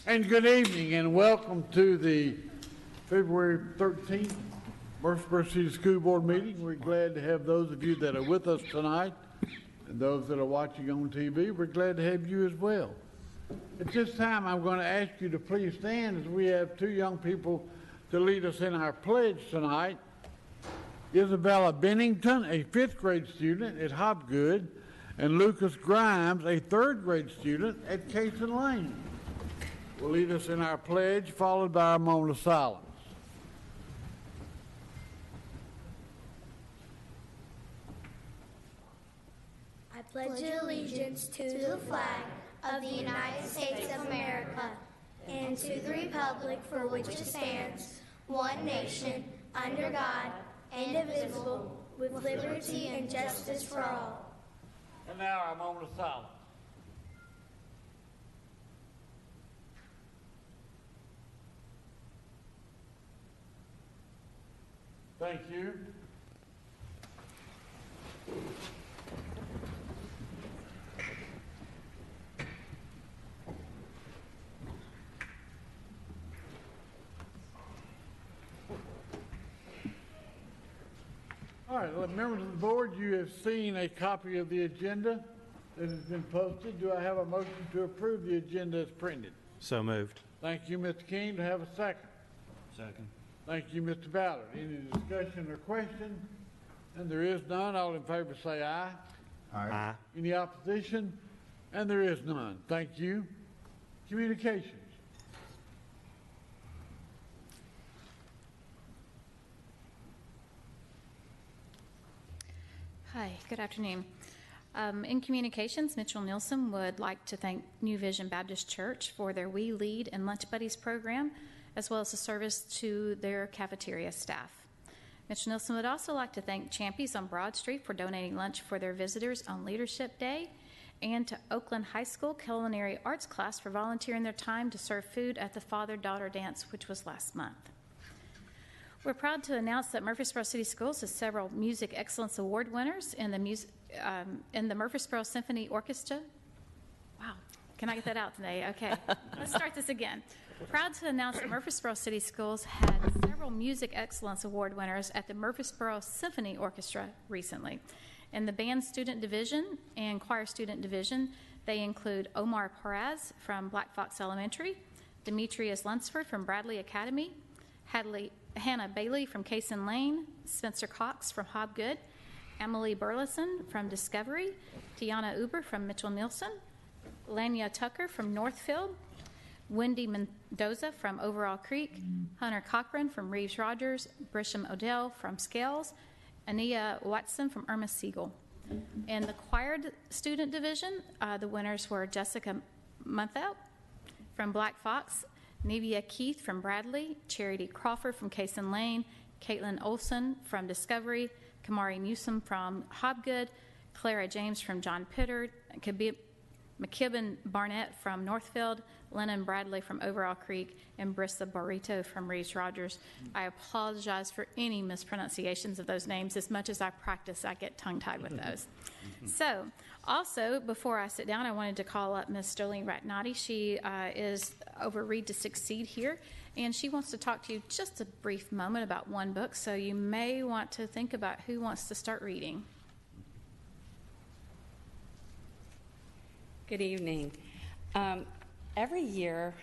And good evening and welcome to the February 13th Murfreesboro City School Board meeting. We're glad to have those of you that are with us tonight and those that are watching on TV. We're glad to have you as well. At this time, I'm going to ask you to please stand as we have two young people to lead us in our pledge tonight. Isabella Bennington, a 5th grade student at Hobgood, and Lucas Grimes, a 3rd grade student at Cason Lane, will lead us in our pledge, followed by a moment of silence. I pledge allegiance to the flag of the United States of America and to the republic for which it stands, one nation, under God, indivisible, with liberty and justice for all. And now our moment of silence. Thank you. All right, well, members of the board, you have seen a copy of the agenda that has been posted. Do I have a motion to approve the agenda as printed? So moved. Thank you, Mr. King. Do I have a second? Second. Thank you, Mr. Ballard. Any discussion or question? And there is none. All in favor say aye. Aye. Any opposition? And there is none. Thank you. Communications. Hi, good afternoon. In communications, Mitchell Nielsen would like to thank New Vision Baptist Church for their We Lead and Lunch Buddies program, as well as the service to their cafeteria staff. Mitchell Nielsen would also like to thank Champies on Broad Street for donating lunch for their visitors on Leadership Day, and to Oakland High School Culinary Arts class for volunteering their time to serve food at the Father-Daughter Dance, which was last month. We're proud to announce that Murfreesboro City Schools has several Music Excellence Award winners in the Murfreesboro Symphony Orchestra. Wow, can I get that out today? Okay, let's start this again. Proud to announce that Murfreesboro City Schools had several Music Excellence Award winners at the Murfreesboro Symphony Orchestra recently. In the band student division and choir student division, they include Omar Perez from Black Fox Elementary, Demetrius Lunsford from Bradley Academy, Hannah Bailey from Cason Lane, Spencer Cox from Hobgood, Emily Burleson from Discovery, Tiana Uber from Mitchell Nielsen, Lanya Tucker from Northfield, Wendy Mendoza from Overall Creek, Hunter Cochran from Reeves Rogers, Brisham Odell from Scales, Ania Watson from Irma Siegel. In the choir student division, the winners were Jessica Munthout from Black Fox, Nevia Keith from Bradley, Charity Crawford from Cason Lane, Caitlin Olson from Discovery, Kamari Newsom from Hobgood, Clara James from John Pittard, McKibben Barnett from Northfield, Lennon Bradley from Overall Creek, and Brissa Barito from Reeves Rogers. I apologize for any mispronunciations of those names. As much as I practice, I get tongue-tied with those. So, also, before I sit down, I wanted to call up Ms. Sterling Ratnati. She is over Read to Succeed here, and she wants to talk to you just a brief moment about one book, so you may want to think about who wants to start reading. Good evening. Every year,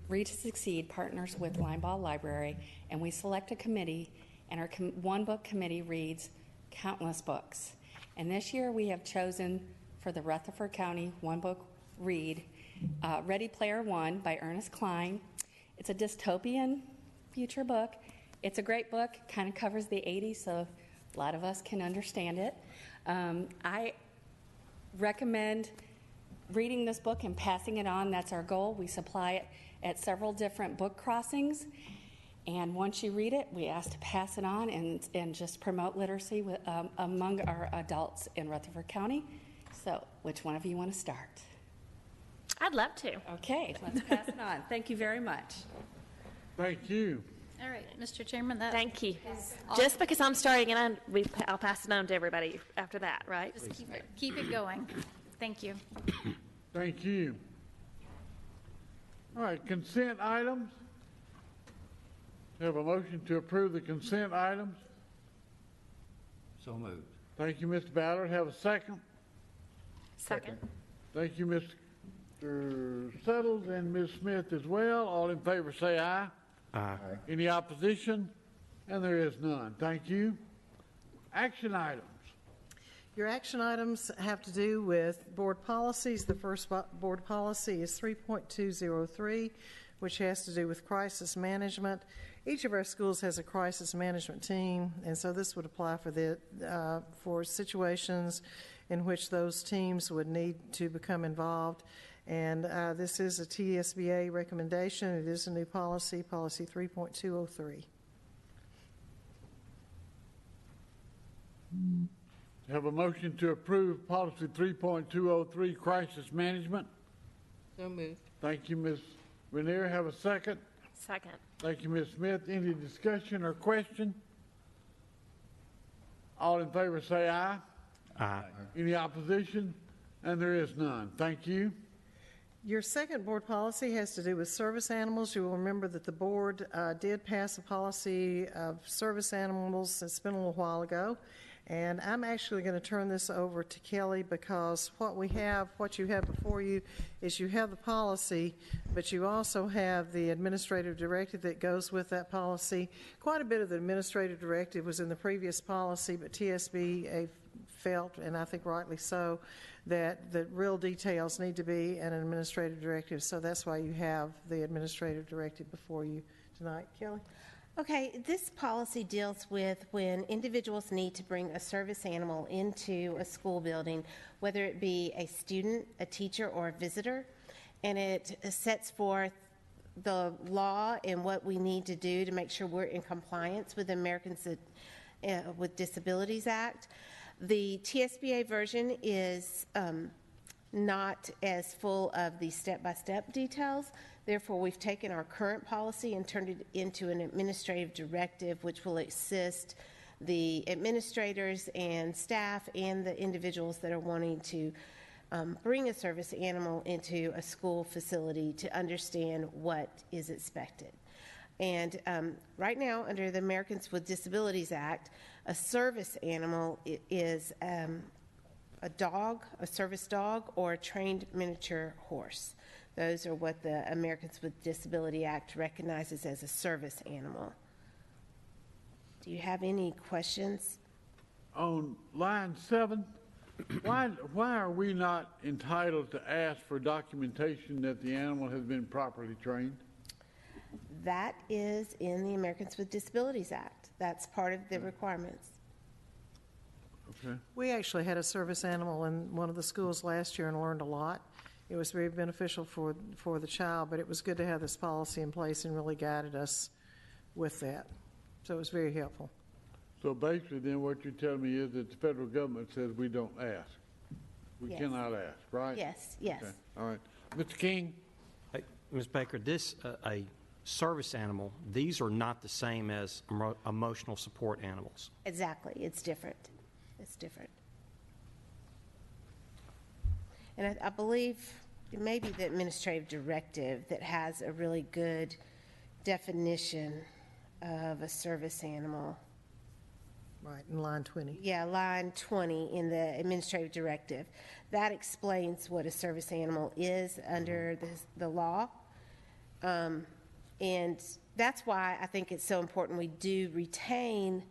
Read to Succeed partners with Linebaugh Library, and we select a committee, and our one-book committee reads countless books. And this year, we have chosen for the Rutherford County one-book read, Ready Player One by Ernest Cline. It's a dystopian future book. It's a great book, kind of covers the 80s, so a lot of us can understand it. I recommend reading this book and passing it on. That's our goal. We supply it at several different book crossings, and once you read it, we ask to pass it on and just promote literacy among our adults in Rutherford County. So which one of you want to start? I'd love to. Okay, let's pass it on. Thank you very much. Thank you. All right, Mr. Chairman, that Thank you. is Just because I'm starting it, I'll pass it on to everybody after that, right? just keep it going. Thank you. Thank you. All right, consent items. Have a motion to approve the consent items. So moved. Thank you, Mr. Ballard. Have a second. Second. Thank you, Mr. Settles and Ms. Smith as well. All in favor say aye. Aye. Any opposition? And there is none. Thank you. Action items. Your action items have to do with board policies. The first board policy is 3.203, which has to do with crisis management. Each of our schools has a crisis management team, and so this would apply for situations in which those teams would need to become involved. And this is a TSBA recommendation. It is a new policy, policy 3.203. Have a motion to approve policy 3.203, crisis management. So moved. Thank you, Ms. Renier. Have a second. Second. Thank you, Ms. Smith. Any discussion or question? All in favor say aye. Aye. Any opposition? And there is none. Thank you. Your second board policy has to do with service animals. You will remember that the board did pass a policy of service animals. It's been a little while ago. And I'm actually going to turn this over to Kelly because what you have before you is you have the policy, but you also have the administrative directive that goes with that policy. Quite a bit of the administrative directive was in the previous policy, but TSB felt, and I think rightly so, that the real details need to be in an administrative directive. So that's why you have the administrative directive before you tonight. Kelly? Okay, this policy deals with when individuals need to bring a service animal into a school building, whether it be a student, a teacher, or a visitor, and it sets forth the law and what we need to do to make sure we're in compliance with the Americans with Disabilities Act. The TSBA version is not as full of the step-by-step details. Therefore, we've taken our current policy and turned it into an administrative directive, which will assist the administrators and staff and the individuals that are wanting to bring a service animal into a school facility to understand what is expected. And right now, under the Americans with Disabilities Act, a service animal is a dog, a service dog, or a trained miniature horse. Those are what the Americans with Disability Act recognizes as a service animal. Do you have any questions? On line 7, why are we not entitled to ask for documentation that the animal has been properly trained? That is in the Americans with Disabilities Act. That's part of the requirements. Okay. We actually had a service animal in one of the schools last year and learned a lot. It was very beneficial for the child, but it was good to have this policy in place and really guided us with that. So it was very helpful. So basically then what you're telling me is that the federal government says we don't ask. We Yes. cannot ask, right? Yes, yes. Okay. All right. Mr. King? Hey, Ms. Baker, this, a service animal, these are not the same as emotional support animals. Exactly. It's different. It's different. And I believe it may be the administrative directive that has a really good definition of a service animal. Right, in line 20. Yeah, line 20 in the administrative directive. That explains what a service animal is under the law. And that's why I think it's so important we do retain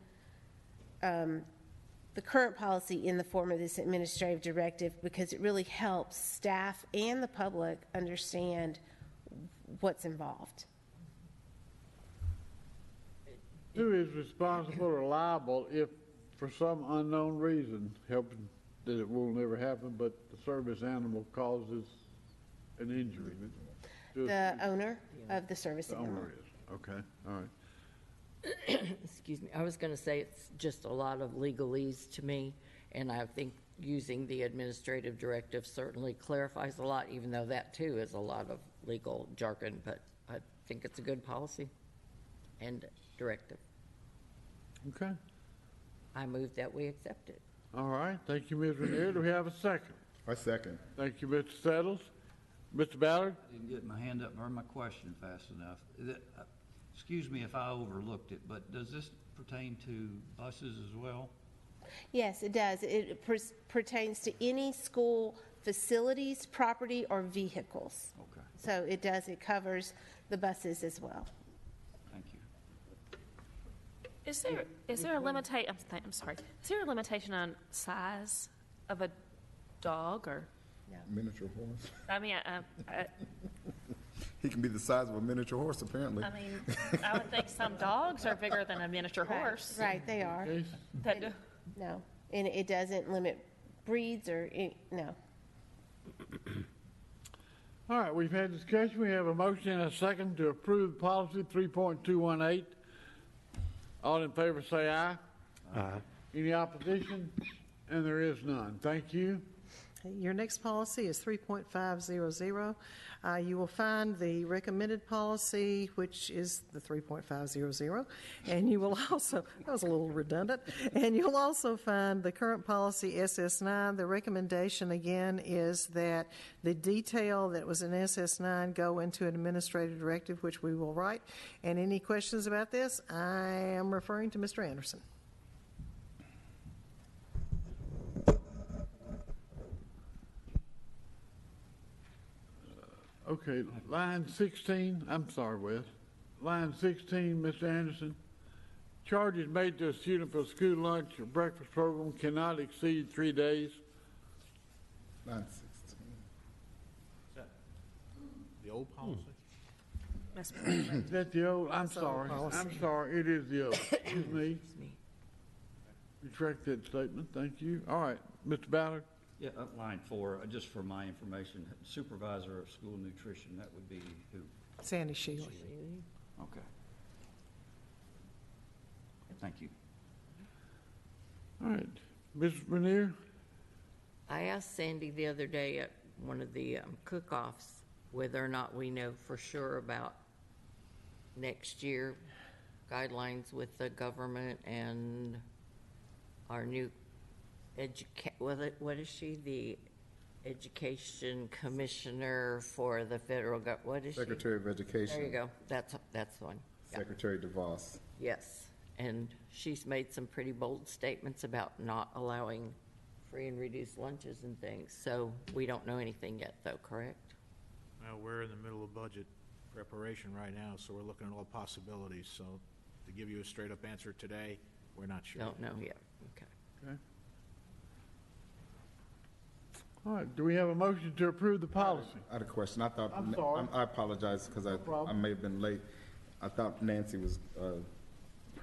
the current policy in the form of this administrative directive, because it really helps staff and the public understand what's involved. Who is responsible or liable if, for some unknown reason, helping that it will never happen, but the service animal causes an injury? The owner of the service The animal. owner is. Okay, all right. Excuse me. I was going to say it's just a lot of legalese to me, and I think using the administrative directive certainly clarifies a lot, even though that too is a lot of legal jargon, but I think it's a good policy and directive. Okay. I move that we accept it. All right. Thank you, Ms. Renier. Do we have a second? I second. Thank you, Mr. Settles. Mr. Ballard? Didn't get my hand up or my question fast enough. Excuse me if I overlooked it, but does this pertain to buses as well? Yes, it does. It pertains to any school facilities, property, or vehicles. Okay, So it does, it covers the buses as well. thank you. Is there a limitation, I'm sorry, is there a limitation on size of a dog or, Miniature horse. I mean, He can be the size of a miniature horse, apparently. I mean, I would think some dogs are bigger than a miniature horse. Right, they are. Case? That- No, and it doesn't limit breeds or, no. All right, we've had discussion. We have a motion and a second to approve policy 3.218. All in favor say aye. Aye. Any opposition? And there is none. Thank you. Your next policy is 3.500. You will find the recommended policy, which is the 3.500, and you will also, that was a little redundant, and you'll also find the current policy SS9. The recommendation, again, is that the detail that was in SS9 go into an administrative directive, which we will write. And any questions about this, I am referring to Mr. Anderson. Okay, line 16, I'm sorry, Wes. Line 16, Mr. Anderson. Charges made to a student for school lunch or breakfast program cannot exceed 3 days. Line 16. The old policy? Must be- Is that the old? I'm sorry. I'm sorry, it is the old. Excuse me. Retract that statement, thank you. All right, Mr. Ballard. Yeah, line 4, just for my information, supervisor of school nutrition, that would be who? Sandy Shealy. Okay. Thank you. All right, Ms. Rainier? I asked Sandy the other day at one of the cook-offs whether or not we know for sure about next year guidelines with the government and our new what is she? The education commissioner for the federal government. What is Secretary of Education. There you go. That's the one. Yeah. Secretary DeVos. Yes. And she's made some pretty bold statements about not allowing free and reduced lunches and things. So we don't know anything yet, though, correct? Well, we're in the middle of budget preparation right now, so we're looking at all possibilities. So to give you a straight-up answer today, we're not sure. Don't know yet. Okay. Okay. All right, do we have a motion to approve the policy? I had a question. I thought, I'm sorry. I apologize because I problem. may have been late. I thought Nancy was,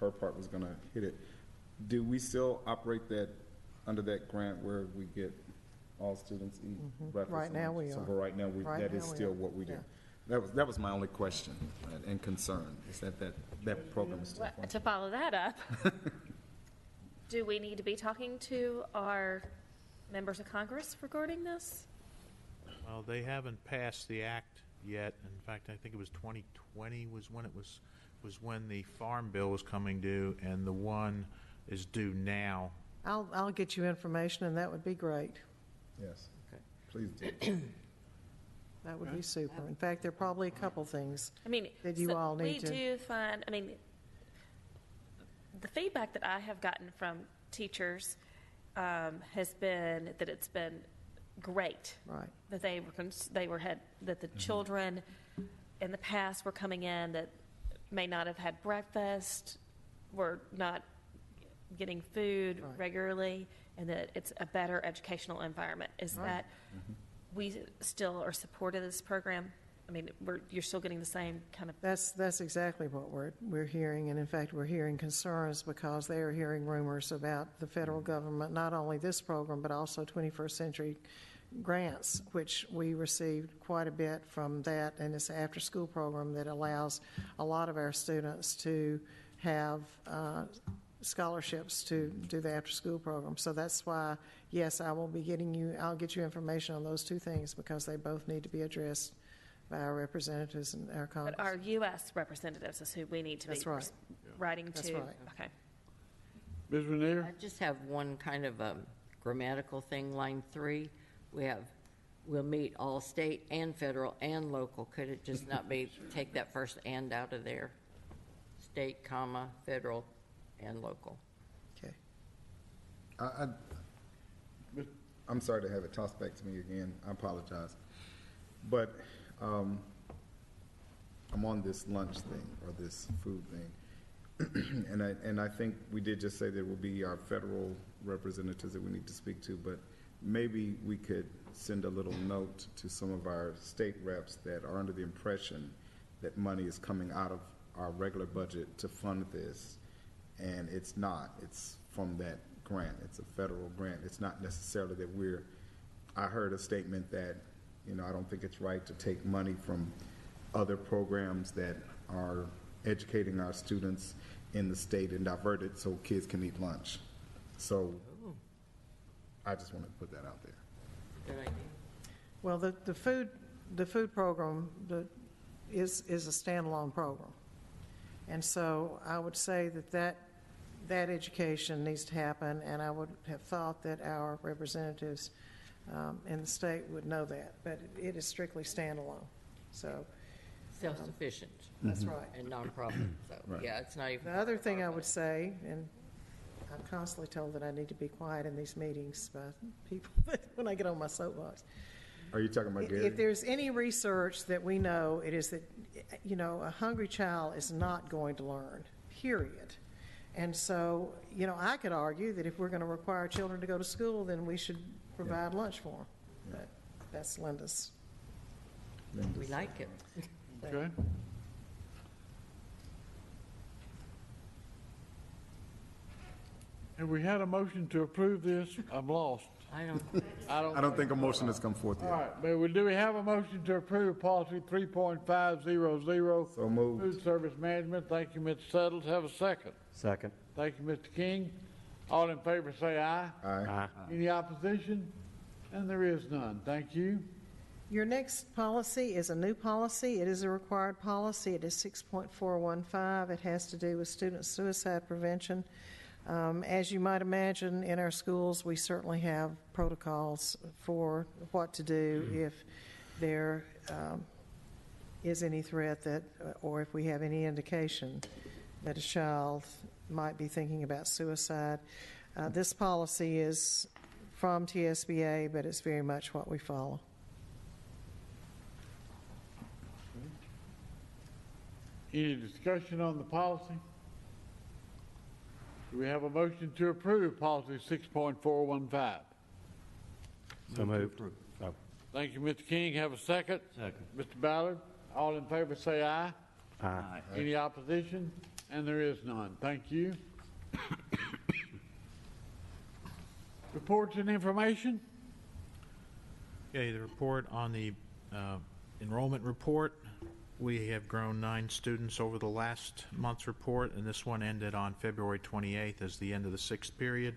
her part was going to hit it. Do we still operate that, under that grant where we get all students eat breakfast? Right now we So are. for right now, Right that now is we still are. what we do. Yeah. That was my only question and concern, is that program is still Well, functioning. to follow that up, do we need to be talking to our members of Congress regarding this? Well, they haven't passed the act yet. In fact, I think it was 2020 was when the Farm Bill was coming due, and the one is due now. I'll get you information, and that would be great. Yes. Okay. Please do. That would be super. In fact, there are probably a couple things I mean, that you so all need to. we do find, I mean, the feedback that I have gotten from teachers has been that it's been great. Right. That that the children in the past were coming in that may not have had breakfast, were not getting food Right. regularly, and that it's a better educational environment. Is that we still are supportive of this program? I mean, you're still getting the same kind of. That's exactly what we're hearing, and in fact, we're hearing concerns because they are hearing rumors about the federal government, not only this program, but also 21st Century grants, which we received quite a bit from that, and it's an after-school program that allows a lot of our students to have scholarships to do the after-school program. So that's why, yes, I'll get you information on those two things because they both need to be addressed by our representatives and our Congress. But our U.S. representatives is who we need to That's be right. writing That's to. right. Okay. Ms. Rainier? I just have one kind of a grammatical thing, line 3. We have will meet all state and federal and local. Could it just not be, take that first "and" out of there? State, comma, federal, and local. Okay. I'm sorry to have it tossed back to me again. I apologize. But I'm on this lunch thing or this food thing. and I think we did just say there will be our federal representatives that we need to speak to, but maybe we could send a little note to some of our state reps that are under the impression that money is coming out of our regular budget to fund this, and it's not. It's from that grant. It's a federal grant. It's not necessarily that I heard a statement that, I don't think it's right to take money from other programs that are educating our students in the state and divert it so kids can eat lunch. So I just wanted to put that out there. Good idea. Well, the food program is a standalone program. And so I would say that education needs to happen, and I would have thought that our representatives in the state would know that, but it is strictly standalone. So Self-sufficient. that's right. And nonprofit, so, Right. yeah, it's not even. The other thing I would say, and I'm constantly told that I need to be quiet in these meetings by people when I get on my soapbox. Are you talking about Gary? If there's any research that we know, it is that, a hungry child is not going to learn, period. And so, I could argue that if we're going to require children to go to school, then we should provide lunch for them. But that's Linda's. We like it. Okay. Have we had a motion to approve this? I'm lost. I don't, I don't think a motion has come forth All yet. right, but do we have a motion to approve policy 3.500? So moved. Food service management. Thank you, Mr. Suttles. Have a second. Second. Thank you, Mr. King. All in favor say aye. Aye. Any opposition? And there is none. Thank you. Your next policy is a new policy. It is a required policy. It is 6.415. It has to do with student suicide prevention. As you might imagine, in our schools, we certainly have protocols for what to do if there is any threat or if we have any indication that a child might be thinking about suicide. This policy is from TSBA, but it's very much what we follow. Any discussion on the policy? Do we have a motion to approve policy 6.415? So moved. Oh. Thank you, Mr. King. Have a second? Second. Mr. Ballard, all in favor say aye. Aye. Any opposition? And there is none. Thank you. Reports and information? Okay, the report on the enrollment report. We have grown 9 students over the last month's report, and this one ended on February 28th as the end of the 6th period.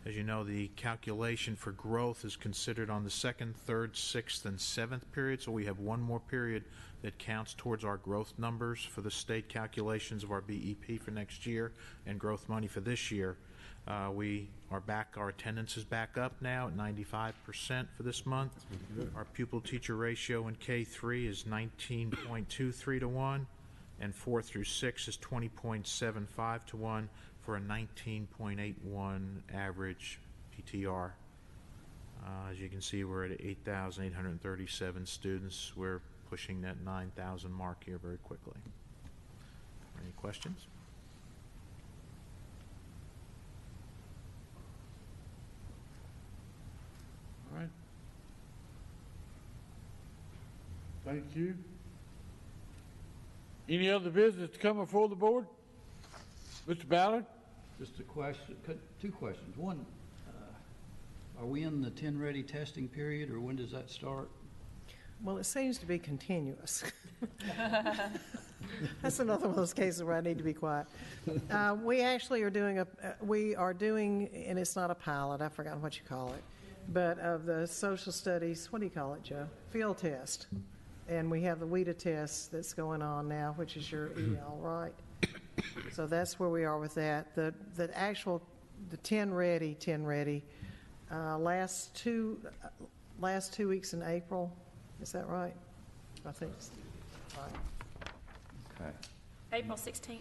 As you know, the calculation for growth is considered on the 2nd, 3rd, 6th, and 7th period, so we have one more period that counts towards our growth numbers for the state calculations of our BEP for next year and growth money for this year. We are back, our attendance is back up now at 95% for this month. Our pupil-teacher ratio in K3 is 19.23 to 1, and 4 through 6 is 20.75 to 1 for a 19.81 average PTR. As you can see, we're at 8,837 students. We're pushing that 9,000 mark here very quickly. Any questions? All right. Thank you. Any other business to come before the board? Mr. Ballard? Just a question, two questions. One, are we in the 10-ready testing period, or when does that start? Well, it seems to be continuous. That's another one of those cases where I need to be quiet. We actually are doing and it's not a pilot, I've forgotten what you call it, but of the social studies, what do you call it, Joe? Field test. And we have the WIDA test that's going on now, which is your EL, right? So that's where we are with that. The 10 ready, last last 2 weeks in April. Is that right? I think, right. Okay. April 16th.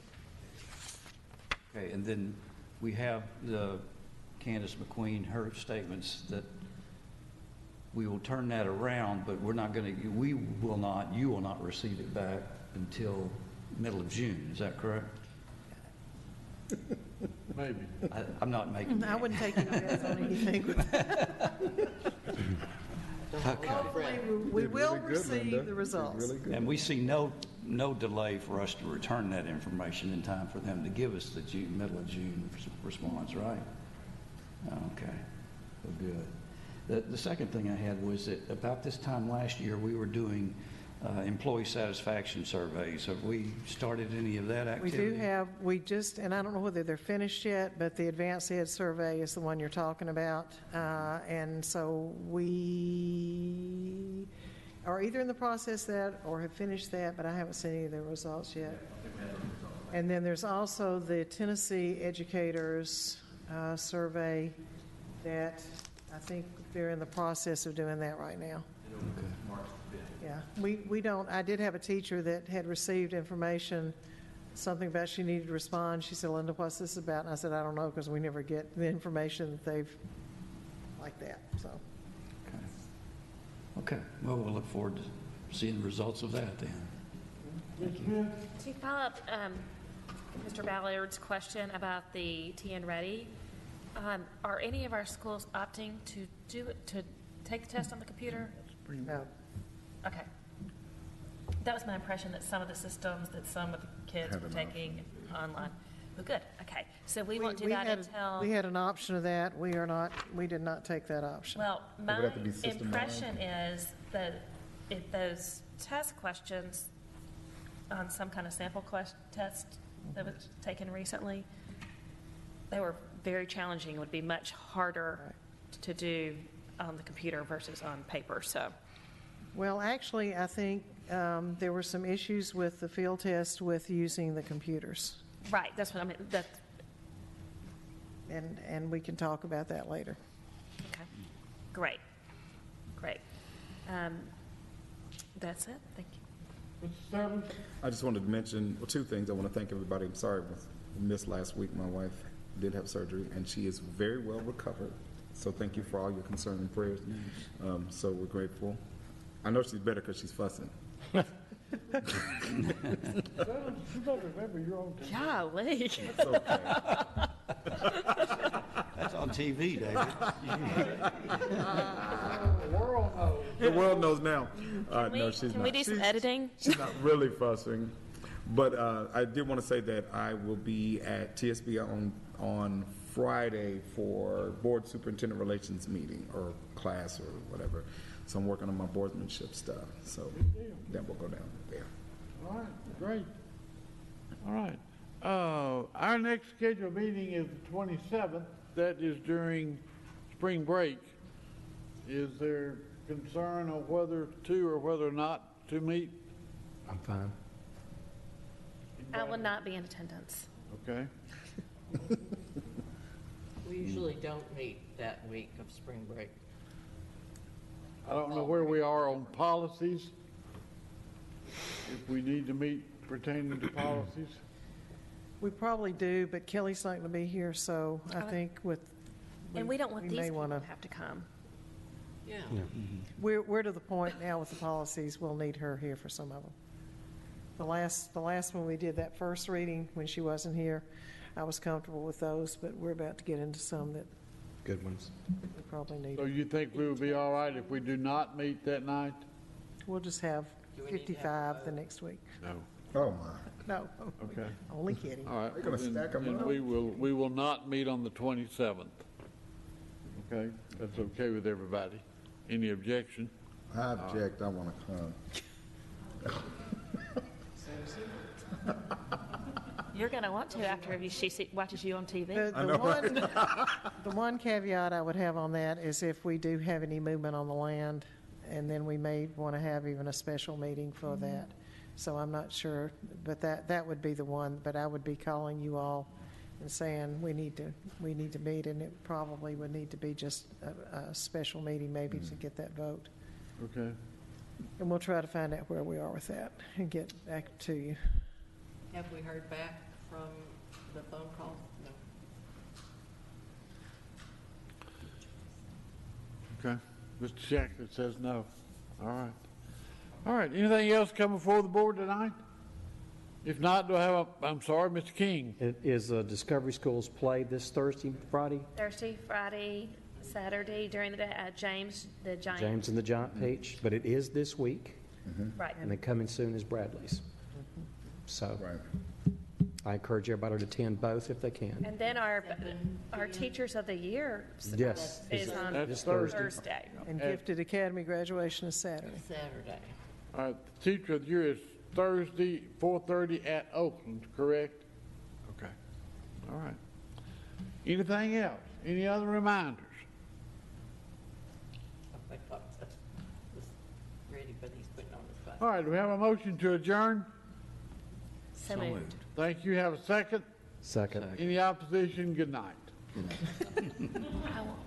Okay, and then we have the Candace McQueen, her statements that we will turn that around, but we're not going to, you will not receive it back until middle of June. Is that correct? Maybe. I'm not making. I wouldn't take any bets on anything with that. Okay. Hopefully, we Did will really good, receive Linda. the Did results. really good. And we see no delay for us to return that information in time for them to give us the middle of June response, right? Okay, well, good. The second thing I had was that about this time last year, we were doing employee satisfaction surveys. Have we started any of that We activity? do have, and I don't know whether they're finished yet, but the Advanced Ed Survey is the one you're talking about. And so we are either in the process of that or have finished that, but I haven't seen any of the results yet. And then there's also the Tennessee Educators Survey that I think they're in the process of doing that right now. Yeah, we don't, I did have a teacher that had received information, something about she needed to respond. She said, Linda, what's this about? And I said, I don't know, because we never get the information that they've, like that, so. Okay, well, we'll look forward to seeing the results of that then. Thank you. To follow up Mr. Ballard's question about the TN Ready, are any of our schools opting to take the test on the computer? No. Okay. That was my impression, that some of the systems that some of the kids Had were an taking online. Well, good, okay. So we won't do We that had- until, We had an option of that. We did not take that option. well, would my have to be system-wide. impression is that if those test questions on some kind of sample test that was taken recently, they were very challenging. It would be much harder to do on the computer versus on paper, so. Well, actually, I think there were some issues with the field test with using the computers. Right, that's what I mean, And we can talk about that later. okay, great, great. That's it, thank you. Mr. Sterling? I just wanted to mention, well, two things. I want to thank everybody. I'm sorry I missed last week. My wife did have surgery, and she is very well recovered. So thank you for all your concern and prayers. So we're grateful. I know she's better because she's fussing. You better remember your own time. Golly. It's okay. That's on TV, David. The world knows. The world knows now. No, she's Can not. we do some She's- editing? She's not really fussing. But I did want to say that I will be at TSB on Friday for Board Superintendent Relations meeting or class or whatever. So I'm working on my boardmanship stuff. So then we'll go down there. All right, great. All right. Our next scheduled meeting is the 27th. That is during spring break. Is there concern on whether to or whether not to meet? I'm fine. I will not be in attendance. Okay. We usually don't meet that week of spring break. I don't know where we are on policies. If we need to meet pertaining to policies. We probably do, but Kelly's not going to be here, so I think And we don't want we these may people to wanna- have to come. Yeah. we're to the point now with the policies, we'll need her here for some of them. The last one we did that first reading, when she wasn't here, I was comfortable with those, but we're about to get into some that Good ones. we probably need. So you think we will be all right if we do not meet that night? We'll just have Do we need to have 55 the next week. No. Oh, my. No, Okay. only kidding. All right. They're gonna then- stack 'em then up. we will not meet on the 27th. Okay? That's okay with everybody. Any objection? I object. I want to come. You're going to want to after she watches you on TV. The one caveat I would have on that is if we do have any movement on the land, and then we may want to have even a special meeting for that. So I'm not sure, but that would be the one, but I would be calling you all and saying we need to meet, and it probably would need to be just a special meeting maybe to get that vote. Okay. And we'll try to find out where we are with that and get back to you. Have we heard back from the phone call? No. Okay. Mr. Shacklet says no. All right. All right. Anything else come before the board tonight? If not, do I have I'm sorry, Mr. King. It is Discovery Schools play this Thursday, Friday? Thursday, Friday, Saturday during the day at James, the Giant. James and the Giant Peach, but it is this week, Right. and then coming soon is Bradley's. So Right. I encourage everybody to attend both if they can. And then our Teachers of the Year Yes. is on That's Thursday. And Gifted Academy graduation is Saturday. Saturday. All right. The Teacher of the Year is Thursday, 4:30 at Oakland, correct? Okay. All right. Anything else? Any other reminders? I thought that was ready, but he's putting on the spot. All right. Do we have a motion to adjourn? So moved. Thank you. Have a second? Second. Any opposition? Good night. I will